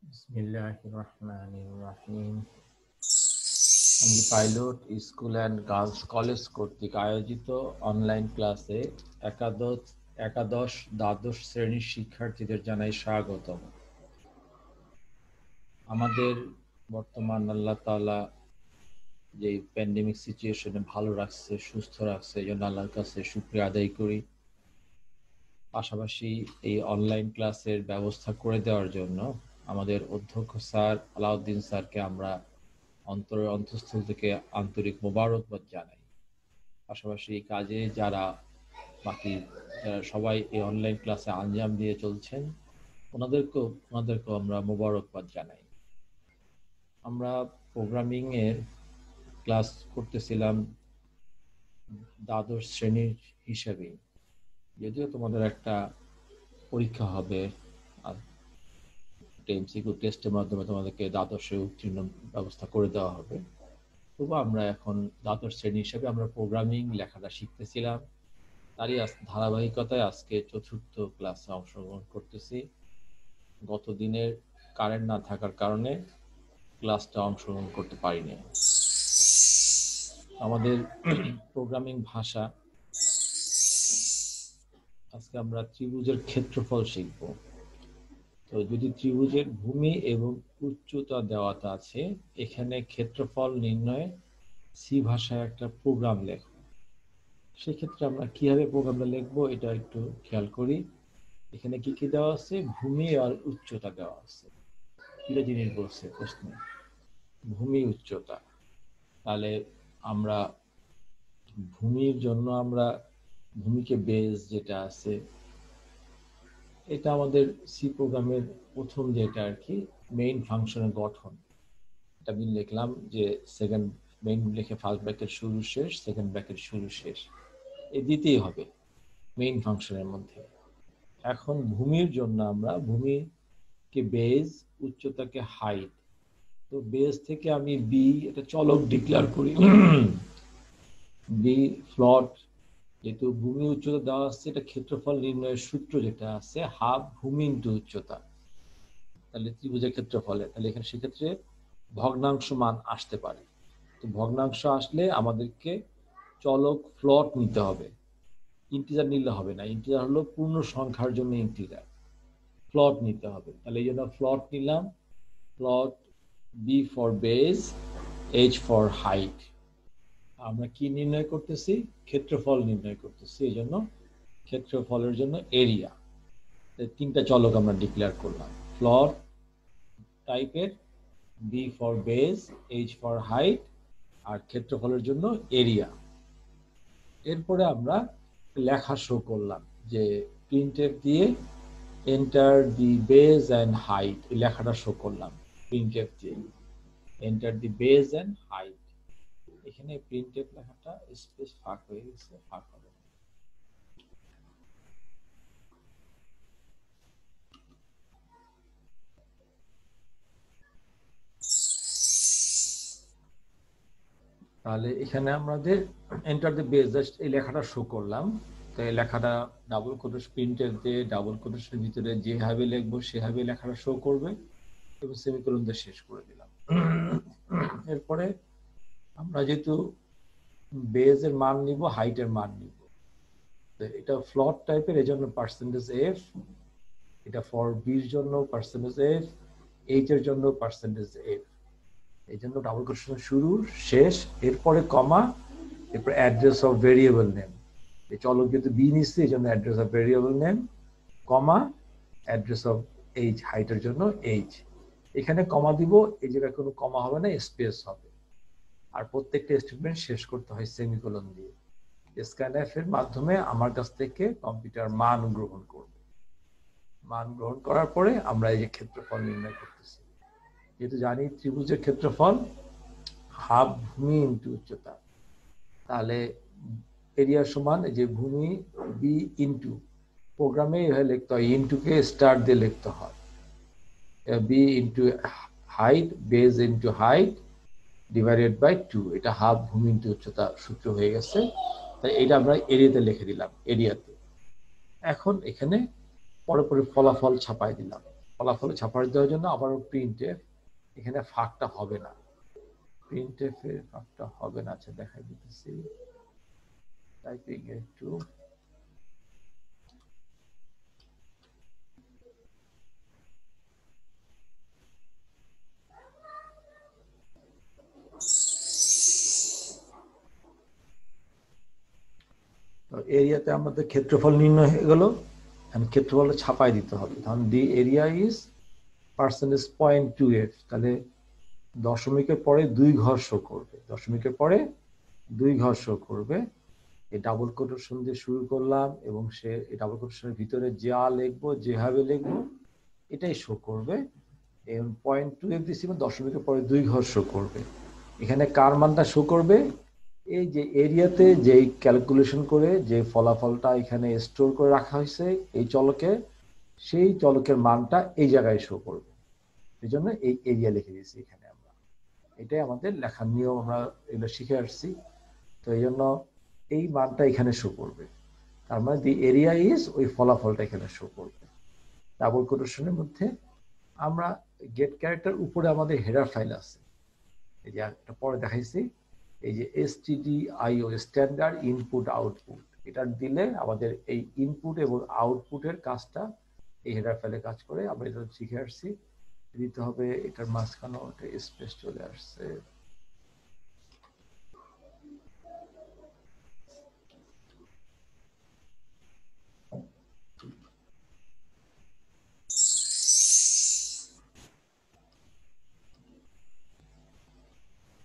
বিসমিল্লাহিররহমানিররহিম। আমি pilot school and girls college কর্তৃক আয়োজিত অনলাইন ক্লাসে একাদশ দ্বাদশ শ্রেণীর শিক্ষার্থীদের জানাই স্বাগতম। আমাদের বর্তমান আল্লাহ তাআলা যে প্যান্ডেমিক সিচুয়েশনে ভালো রাখছে, সুস্থ রাখছে, এই জন্য আল্লাহর কাছে শুকরিয়া আদায় করি। পাশাপাশি এই অনলাইন ক্লাসের ব্যবস্থা করে দেওয়ার জন্য আমাদের অধ্যক্ষ স্যার আলাউদ্দিন স্যারকে আমরা অন্তরের অন্তঃস্থল থেকে আন্তরিক মোবারকবাদ জানাই। পাশাপাশি এই কাজে যারা সবাই এই অনলাইন ক্লাসে আঞ্জাম দিয়ে চলছেন, ওনাদেরকেও আমরা মোবারকবাদ জানাই। আমরা প্রোগ্রামিং এর ক্লাস করতেছিলাম দ্বাদশ শ্রেণীর হিসেবে, যদিও তোমাদের একটা পরীক্ষা হবে, এমসিকিউ টেস্টের মাধ্যমে তোমাদেরকে দ্বাদশে উত্তীর্ণ ব্যবস্থা করে দেওয়া হবে। তবু আমরা এখন দ্বাদশ শ্রেণী হিসেবে আমরা প্রোগ্রামিং লেখাটা শিখতেছিলাম। তারই ধারাবাহিকতায় আজকে চতুর্থ ক্লাসে অংশগ্রহণ করতেছি। গত দিনের কারেন্ট না থাকার কারণে ক্লাসটা অংশগ্রহণ করতে পারিনি। আমাদের প্রোগ্রামিং ভাষা, আজকে আমরা ত্রিভুজের ক্ষেত্রফল শিখব। তো যদি ত্রিভুজের ভূমি এবং উচ্চতা দেওয়াটা আছে, এখানে ক্ষেত্রফল নির্ণয়ে সি ভাষায় একটা প্রোগ্রাম লেখো। সেক্ষেত্রে আমরা কিভাবে প্রোগ্রামটা লিখবো এটা একটু খেয়াল করি। এখানে কি কি দেওয়া আছে? ভূমি আর উচ্চতা দেওয়া আছে। দুটো জিনিস বলছে প্রশ্নে, ভূমি উচ্চতা। তাহলে আমরা ভূমির জন্য আমরা ভূমিকে বেস যেটা আছে, এটা আমাদের সি প্রোগ্রামের প্রথম যেটা আর কি মেইন ফাংশনের গঠন, এটা আমি লিখলাম যে সেকেন্ড মেইন লিখে ফার্স্ট ব্র্যাকেট শুরু শেষ, সেকেন্ড ব্র্যাকেট শুরু শেষ, এই দিতেই হবে মেইন ফাংশনের মধ্যে। এখন ভূমির জন্য আমরা ভূমিকে বেস, উচ্চতাকে হাইট। তো বেস থেকে আমি বি এটা চলক ডিক্লেয়ার করি, বি ফ্লট। যেহেতু ভূমি উচ্চতা দেওয়া আছে, এটা ক্ষেত্রফল নির্ণয়ের সূত্র যেটা আছে হাফ ভূমি ইন্টু উচ্চতা। তাহলে ত্রিভুজের ক্ষেত্রফলে, তাহলে এখানে সেক্ষেত্রে ভগ্নাংশ মান আসতে পারে। তো ভগ্নাংশ আসলে আমাদেরকে চলক ফ্লট নিতে হবে, ইন্টিজার নিলে হবে না। ইন্টিজার হলো পূর্ণ সংখ্যার জন্য ইন্টিজার, ফ্লট নিতে হবে। তাহলে এই জন্য ফ্লট নিলাম, float B for base, H for height. আমরা কি নির্ণয় করতেছি? ক্ষেত্রফল নির্ণয় করতেছি, এই জন্য ক্ষেত্রফলের জন্য এরিয়া। তিনটা চলক আমরা ডিক্লেয়ার করলাম, ফ্লট টাইপের, B for base, H for height, আর ক্ষেত্রফলের জন্য এরিয়া। এরপরে আমরা লেখা শো করলাম যে প্রিন্টএফ দিয়ে enter the base and height, এই লেখাটা শো করলাম প্রিন্টএফ দিয়ে enter the base and height. এখানে প্রিন্টএফ লেখাটা স্পেস ফাঁক হয়ে গেছে, ফাঁক হবে। তাহলে এখানে আমাদের এন্টার দি বেস, জাস্ট এই লেখাটা শো করলাম। তো এই লেখাটা ডাবল কোটেশ প্রিন্টের দিয়ে ডাবল কোটেশনের ভিতরে যেভাবে লিখবো সেভাবে লেখাটা শো করবে এবং সেমিকোলন দিয়ে শেষ করে দিলাম। এরপরে আমরা যেহেতু বেজের মান নিব, হাইটের মান নিব, এটা ফ্লট টাইপের, এই জন্য পার্সেন্টেজ এফ। এটা ফর বির জন্য পার্সেন্টেজ এফ, এইচ এর জন্য পার্সেন্টেজ এফ। এই জন্য ডাবল কোটেশন শুরু শেষ, এরপরে কমা, এরপর অ্যাড্রেস অফ ভেরিয়েবল নেম। এই চলক যেহেতু বি নিচ্ছে, এই জন্য address of variable name, comma, address of H, হাইটের জন্য এইচ। এখানে কমা দিব, এই জায়গায় কোনো কমা হবে না, স্পেস হবে। আর প্রত্যেকটা স্টেটমেন্ট শেষ করতে হয় সেমিকোলন দিয়ে। স্ক্যানএফ এর মাধ্যমে আমার কাছ থেকে কম্পিউটার মান গ্রহণ করবে। মান গ্রহণ করার পরে আমরা এই যে ক্ষেত্রফল নির্ণয় করতেছি। যেহেতু জানি ত্রিভুজের ক্ষেত্রফল হাফ ভূমি ইন্টু উচ্চতা, তাহলে এরিয়া সমান যে ভূমি বি ইন্টু, প্রোগ্রামে এভাবে লিখতে হয়, ইন্টুকে স্টার দিয়ে লিখতে হয়, B into height, base into height divided by 2। এটা হাফ ভূমি ইন্টু উচ্চতা সূত্র হয়ে গেছে। তাই এটা আমরা এরিয়াতে লিখে দিলাম, এরিয়াতে। এখন এখানে পরে ফলাফল ছাপাই দিলাম। ফলাফল ছাপার দেওয়ার জন্য আবারও প্রিন্টএফ, এখানে ফাঁকটা হবে না, প্রিন্টএফ এর ফাঁকটা হবে না। আচ্ছা দেখাই দিতেছি, টাইপিং একটু এরিয়াতে আমাদের ক্ষেত্রফল নির্ণয় হয়ে গেল, ক্ষেত্রফলটা ছাপাই দিতে হবে। তখন দি এরিয়া ইজ পার্সেন্টেজ 0.2f, তাহলে দশমিকের পরে 2 ঘর শো করবে, দশমিকের পরে 2 ঘর শো করবে। এই ডাবল কোটেশন দিয়ে শুরু করলাম এবং সে এই ডাবল কোটেশনের ভিতরে যা লিখবো যেভাবে লিখবো এটাই শো করবে। এবং 0.2f দিচ্ছি, দশমিকের পরে 2 ঘর শো করবে। এখানে কার মানটা শো করবে? এই যে এরিয়াতে যে ক্যালকুলেশন করে যে ফলাফলটা এখানে স্টোর করে রাখা হয়েছে এই চলকে, সেই চলকের মানটা এই জায়গায় শো করবে। এই জন্য এই এরিয়া লিখে দিয়েছি এখানে আমরা, এটাই আমাদের লেখার নিয়ম, আমরা এগুলো শিখে আসছি। তো এই জন্য এই মানটা এখানে শো করবে, তার মানে দি এরিয়া ইজ ওই ফলাফলটা এখানে শো করবে। ডাবল কোটেশনের মধ্যে আমরা গেট ক্যারেক্টার উপরে আমাদের হেডার ফাইল আছে, এই যে একটা পরে দেখাইছি, এই যে stdio স্ট্যান্ডার্ড ইনপুট আউটপুট, এটা দিলে আমাদের এই ইনপুট এবং আউটপুটের কাজটা এই হেডার ফাইলে কাজ করে। আমরা এটা শিখে আসছি, দিতে হবে এটার মাঝখানে স্পেস চলে আসছে।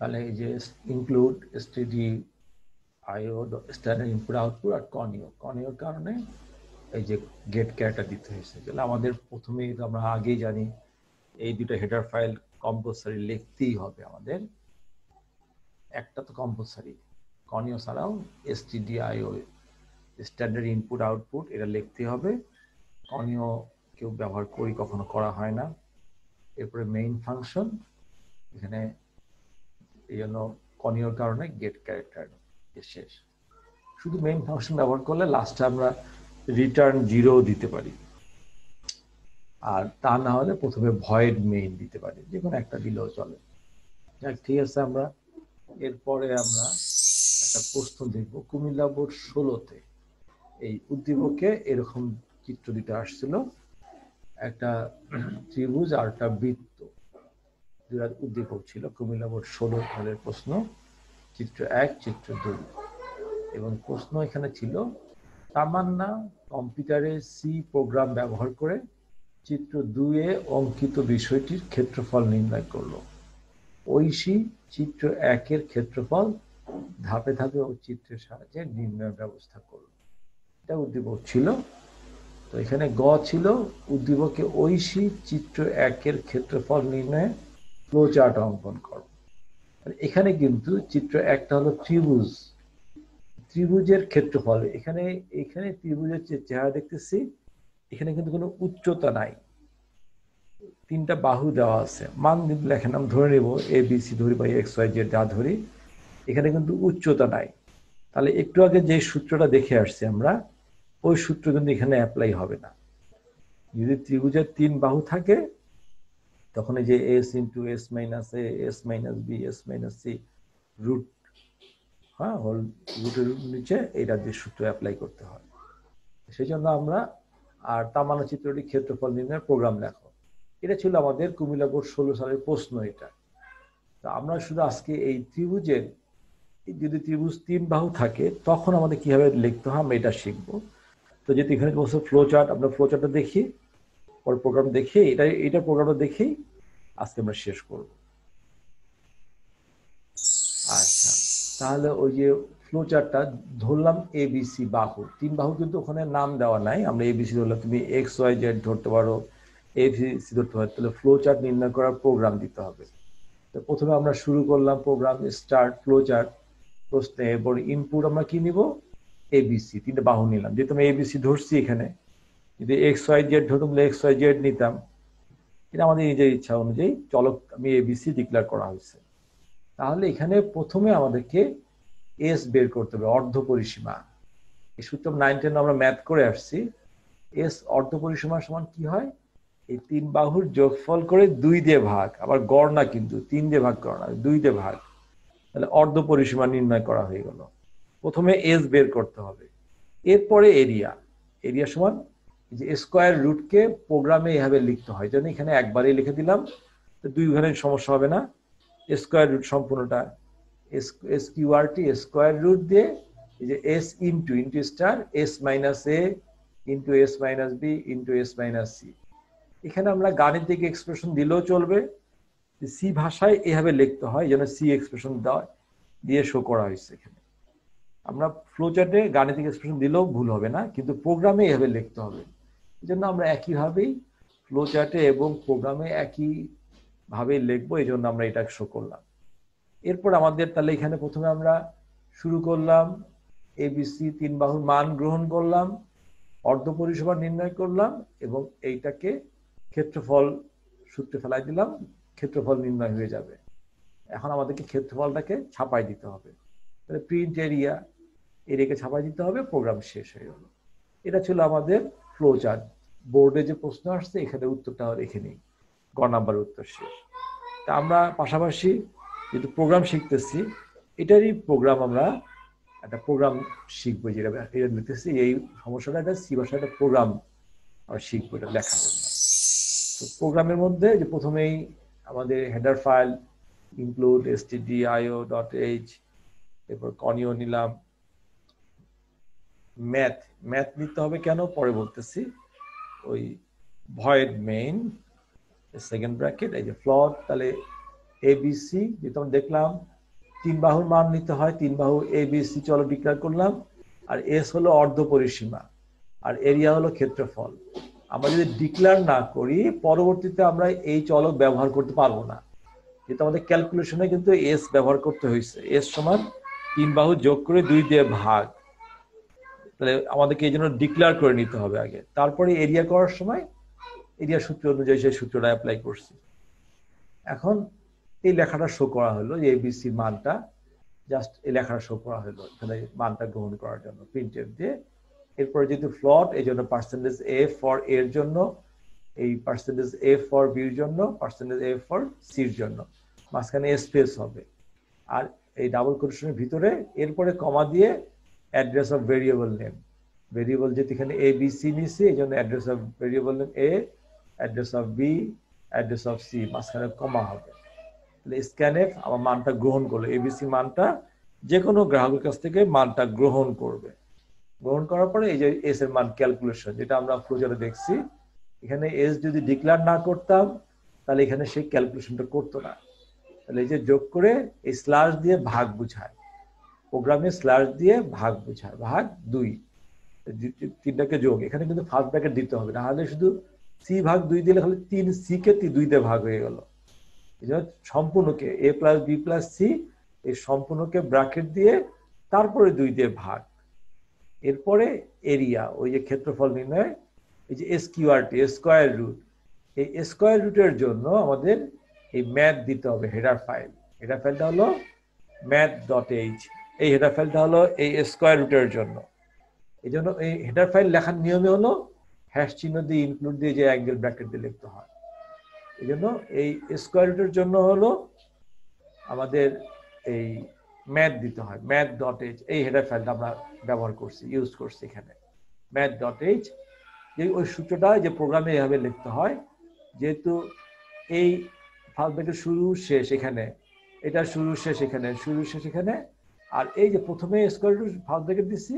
তাহলে এই যে include stdio standard input output আর কনিওর কারণে এই যে গেট ক্যারেক্টার দিতে হয়েছে। তাহলে আমাদের প্রথমেই তো আমরা আগেই জানি এই দুটো হেডার ফাইল কম্পালসারি লিখতেই হবে আমাদের, একটা তো কম্পালসারি, কনিও ছাড়াও stdio স্ট্যান্ডার্ড ইনপুট আউটপুট এটা লিখতে হবে। কনিও কেউ ব্যবহার করি, কখনো করা হয় না। এরপরে মেইন ফাংশন, এখানে এই জন্য কনিওর কারণে গেট ক্যারেক্টার শেষ। শুধু মেইন ফাংশন ব্যবহার করলে লাস্টে আমরা রিটার্ন 0 দিতে পারি, আর তা না হলে প্রথমে ভয়েড মেইন দিতে পারি, যে কোনো একটা দিলেও চলে। যাক, ঠিক আছে। আমরা এরপরে আমরা একটা প্রশ্ন দেখব। কুমিল্লা বোর্ড 16-তে এই উদ্দীপকে এরকম চিত্র দুটো আসছিল, একটা ত্রিভুজ আর একটা বৃত্ত, দুটা উদ্দীপক ছিল। কুমিল্লা বোর্ড 16 সালের প্রশ্ন, চিত্র 1, চিত্র 2। এবং প্রশ্ন এখানে ছিল, তামান্না কম্পিউটারে সি প্রোগ্রাম ব্যবহার করে চিত্র 2-এ অঙ্কিত বিষয়টির ক্ষেত্রফল নির্ণয় করলো। ঐশী চিত্র 1-এর ক্ষেত্রফল ধাপে ধাপে ও চিত্রের সাহায্যে নির্ণয়ের ব্যবস্থা করলো। এটা উদ্দীপক ছিল। তো এখানে গ ছিল উদ্দীপকে ঐশী চিত্র 1-এর ক্ষেত্রফল নির্ণয়ে ফ্লো চার্ট অঙ্কন করো। এখানে কিন্তু চিত্র 1টা হলো ত্রিভুজ, ত্রিভুজের ক্ষেত্রফল। এখানে ত্রিভুজের যে চেহারা দেখতেছি, এখানে কিন্তু কোনো উচ্চতা নাই, 3টা বাহু দেওয়া আছে। মান লেখেন, আমি ধরে নেব এ বি সি ধরি বা এক্স ওয়াই জেড যা ধরি, এখানে কিন্তু উচ্চতা নাই। তাহলে একটু আগে যে সূত্রটা দেখে আসছি আমরা, ওই সূত্র কিন্তু এখানে অ্যাপ্লাই হবে না। যদি ত্রিভুজের 3 বাহু থাকে, তখন এই যে S into S minus A, S minus B, S minus C, root, হ্যাঁ, হোল রুটের নিচে এইটা যে সূত্র অ্যাপ্লাই করতে হয়। সেই জন্য আমরা, আর তামান্না চিত্রটি ক্ষেত্রফল নির্ণয়ের প্রোগ্রাম লেখো, এটা ছিল আমাদের কুমিল্লা বোর্ড 16 সালের প্রশ্ন এটা। তো আমরা শুধু আজকে এই ত্রিভুজের, যদি ত্রিভুজ 3 বাহু থাকে তখন আমাদের কিভাবে লিখতে হয় আমরা এটা শিখবো। তো যেহেতু এখানে বলছে ফ্লো চার্ট, আমরা ফ্লো চার্টটা দেখি, পরে প্রোগ্রাম দেখি, এটা প্রোগ্রামটা দেখি আজকে আমরা শেষ করব। আচ্ছা, তাহলে ওই যে ফ্লো চার্টটা ধরলাম এবিসি বাহু, 3 বাহু কিন্তু ওখানে নাম দেওয়া নাই, আমরা এবিসি ধরলাম, তুমি এক্স ওয়াই জেড ধরতে পারো, এবিসি ধরতে পারো। তাহলে ফ্লো চার্ট নির্ণয় করার প্রোগ্রাম দিতে হবে। তো প্রথমে আমরা শুরু করলাম প্রোগ্রাম স্টার্ট ফ্লো চার্ট প্রশ্নে। এরপর ইনপুট আমরা কি নিব, এবিসি, 3টা বাহু নিলাম। যেহেতু আমি এবিসি ধরছি, এখানে যদি এক্স ওয়াই জেড ধরতাম এক্স ওয়াই জেড নিতাম। এটা আমাদের নিজের ইচ্ছা অনুযায়ী চলক আমি এবিসি ডিক্লেয়ার করা হয়েছে। তাহলে এখানে প্রথমে আমাদেরকে এস বের করতে হবে, অর্ধ পরিসীমা। এই সূত্র 9-10 আমরা ম্যাথ করে আসছি। এস অর্ধ পরিসীমার সমান কি হয়, এই 3 বাহুর যোগফল করে 2 দিয়ে ভাগ, আবার গড় না কিন্তু 3 দিয়ে ভাগ করা না, 2 দিয়ে ভাগ, তাহলে অর্ধ পরিসীমা নির্ণয় করা হয়ে গেল। প্রথমে এস বের করতে হবে, এরপরে এরিয়া। এরিয়া সমান যে স্কোয়ার রুটকে প্রোগ্রামে এভাবে লিখতে হয়, জন্য এখানে একবারই লিখে দিলাম, দুই ঘরের সমস্যা হবে না। স্কোয়ার রুট সম্পূর্ণটা এস কিউআরটি স্কোয়ার রুট দিয়ে এই যে S into into star S minus A into S minus B into S minus C. এখানে আমরা গাণিতিক এক্সপ্রেশন দিলেও চলবে, সি ভাষায় এভাবে লিখতে হয়, যেন সি এক্সপ্রেশন দিয়ে শো করা হয়েছে। এখানে আমরা ফ্লোচার্টে গাণিতিক এক্সপ্রেশন দিলেও ভুল হবে না, কিন্তু প্রোগ্রামে এভাবে লিখতে হবে। এই জন্য আমরা একইভাবেই ফ্লোচার্টে এবং প্রোগ্রামে একইভাবে লিখবো, এই জন্য আমরা এটা শো করলাম। এরপর আমাদের তাহলে এখানে প্রথমে আমরা শুরু করলাম এবিসি 3 বাহুর মান গ্রহণ করলাম, অর্ধ পরিসীমা নির্ণয় করলাম এবং এইটাকে ক্ষেত্রফল সূত্রে ফেলাই দিলাম, ক্ষেত্রফল নির্ণয় হয়ে যাবে। এখন আমাদেরকে ক্ষেত্রফলটাকে ছাপাই দিতে হবে, তাহলে প্রিন্ট এরিয়াকে ছাপাই দিতে হবে, প্রোগ্রাম শেষ হয়ে গেল। এটা ছিল আমাদের ফ্লো চার্ট। বোর্ডে যে প্রশ্ন আসছে এখানে উত্তরটা রেখে নেই, গ নাম্বার উত্তর শেষ। তা আমরা পাশাপাশি যেহেতু প্রোগ্রাম শিখতেছি, এটারই প্রোগ্রাম আমরা একটা প্রোগ্রাম শিখবো, যেটা এটা লিখতেছি এই সমস্যাটা, একটা সি ভাষার একটা প্রোগ্রাম আমরা শিখবো এটা লেখার জন্য। তো প্রোগ্রামের মধ্যে যে প্রথমেই আমাদের হেডার ফাইল ইনক্লুড stdio.h, এরপর কনিও নিলাম, ম্যাথ নিতে হবে কেন পরে বলতেছি, ওই ভয়েড মেইন সেকেন্ড ব্র্যাকেট, এই যে ফ্লট, তাহলে এবিসি যেটা আমরা দেখলাম 3 বাহুর মান নিতে হয়, 3 বাহু এবিসি চলো ডিক্লেয়ার করলাম, আর এস হলো অর্ধ পরিসীমা আর এরিয়া হলো ক্ষেত্রফল। আমরা যদি ডিক্লেয়ার না করি পরবর্তীতে আমরা এই চলক ব্যবহার করতে পারবো না, যেটা আমাদের ক্যালকুলেশনে কিন্তু এস ব্যবহার করতে হয়েছে। এস সমান 3 বাহু যোগ করে 2 দিয়ে ভাগ, তাহলে আমাদেরকে এই জন্য ডিক্লেয়ার করে নিতে হবে আগে, তারপরে এরিয়া করার সময় এরিয়া সূত্র অনুযায়ী সেই সূত্রটা অ্যাপ্লাই করছি। এখন এই লেখাটা শো করা হলো, যে এবিসির মানটা জাস্ট এই লেখাটা শো করা হলো এখানে মানটা গ্রহণ করার জন্য প্রিন্টএফ দিয়ে। এরপরে যেহেতু ফ্লট এই জন্য পার্সেন্টেজ এ ফর এর জন্য, এই পার্সেন্টেজ এ ফর বির জন্য, পার্সেন্টেজ এ ফর সির জন্য, মাঝখানে স্পেস হবে। আর এই ডাবল কোটেশনের ভিতরে এরপরে কমা দিয়ে address of variable name, variable যেহেতু এখানে এ বি সি নিছি এই জন্য address of variable name A, address of B, address of C, মাঝখানে কমা হবে। তাহলে স্ক্যানএফ আমার মানটা গ্রহণ করলো, এবিসি মানটা যে কোনো গ্রাহকের কাছ থেকে মানটা গ্রহণ করবে। গ্রহণ করার পরে এই যে এস এর মান ক্যালকুলেশন, যেটা আমরা ফ্লোচারে দেখছি, এখানে এস যদি ডিক্লেয়ার না করতাম তাহলে এখানে সেই ক্যালকুলেশনটা করতো না। তাহলে এই যে যোগ করে এই স্ল্যাশ দিয়ে ভাগ বুঝায়, প্রোগ্রামে স্ল্যাশ দিয়ে ভাগ বুঝায়, ভাগ 2, তিনটাকে যোগ, এখানে কিন্তু ফার্স্ট ব্র্যাকেট দিতে হবে, না হলে শুধু সি ভাগ 2 দিলে খালি 3 সি কে 2 দিয়ে ভাগ হয়ে গেল। এই জন্য সম্পূর্ণকে এ প্লাস বি প্লাস সি, এই সম্পূর্ণকে ব্র্যাকেট দিয়ে তারপরে 2 দিয়ে ভাগ। এরপরে এরিয়া, ওই যে ক্ষেত্রফল নির্ণয়, এই যে এসকিউআরটি স্কোয়ার রুট, এই স্কোয়ার রুটের জন্য আমাদের এই ম্যাথ দিতে হবে হেডার ফাইল। হেডার ফাইলটা হলো math.h, এই হেডার ফাইলটা হলো এই স্কোয়ার রুটের জন্য। এই জন্য এই হেডার ফাইল লেখার নিয়মে হলো হ্যাশ চিহ্ন দিয়ে ইনক্লুড দিয়ে যে অ্যাঙ্গেল ব্র্যাকেট দিয়ে লিখতে হয়। এই জন্য এই স্কোয়ার রুটের জন্য হলো আমাদের এই ম্যাথ দিতে হয়, math.h, এই হেডার ফাইলটা আমরা ব্যবহার করছি, ইউজ করছি এখানে math.h। ওই সূত্রটা যে প্রোগ্রামে এভাবে লিখতে হয়, যেহেতু এই ফার্স্ট ব্র্যাকেট শুরু শেষ এখানে, এটা শুরু শেষ এখানে, শুরু শেষ এখানে, আর এই যে প্রথমে স্কোয়ার রুট ফার্স্ট ব্র্যাকেট দিচ্ছি,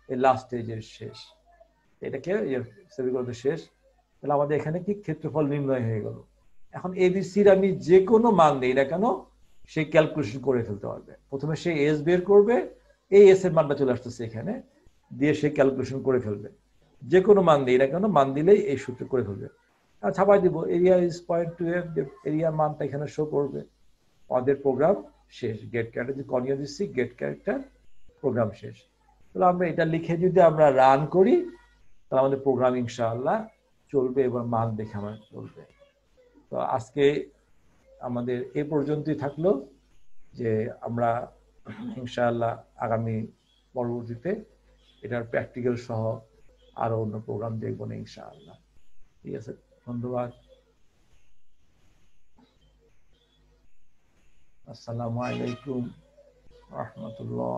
এই লাস্ট স্টেজের শেষ, এটাকে সেমিকোলনের শেষ। তাহলে আমাদের এখানে কি ক্ষেত্রফল নির্ণয় হয়ে গেল। এখন এবিসির আমি যে কোনো মান দিই না কেন সে ক্যালকুলেশন করে ফেলতে পারবে। প্রথমে সে এস বের করবে, এই এস এর মানটা চলে আসতেছে এখানে, দিয়ে সে ক্যালকুলেশন করে ফেলবে। যে কোনো মান দিই না কেন মান দিলেই এই সূত্র করে ফেলবে। আর ছাপাই দিব এরিয়া ইজ 0.2f, এরিয়ার মানটা এখানে শো করবে। আমাদের প্রোগ্রাম শেষ, গেট ক্যারেক্টার যদি কনিও দিচ্ছি, গেট ক্যারেক্টার, প্রোগ্রাম শেষ। তাহলে আমরা এটা লিখে যদি আমরা রান করি তাহলে আমাদের প্রোগ্রাম ইনশাআল্লাহ চলবে এবং মান দেখে আমার চলবে। তো আজকে আমাদের এ পর্যন্তই থাকলো, যে আমরা ইনশাআল্লাহ আগামী পরবর্তীতে এটার প্র্যাকটিক্যাল সহ আরো অন্য প্রোগ্রাম দেখবো না ইনশাআল্লাহ। ঠিক আছে। ধন্যবাদ। আসসালামু আলাইকুম রাহমাতুল্লাহ।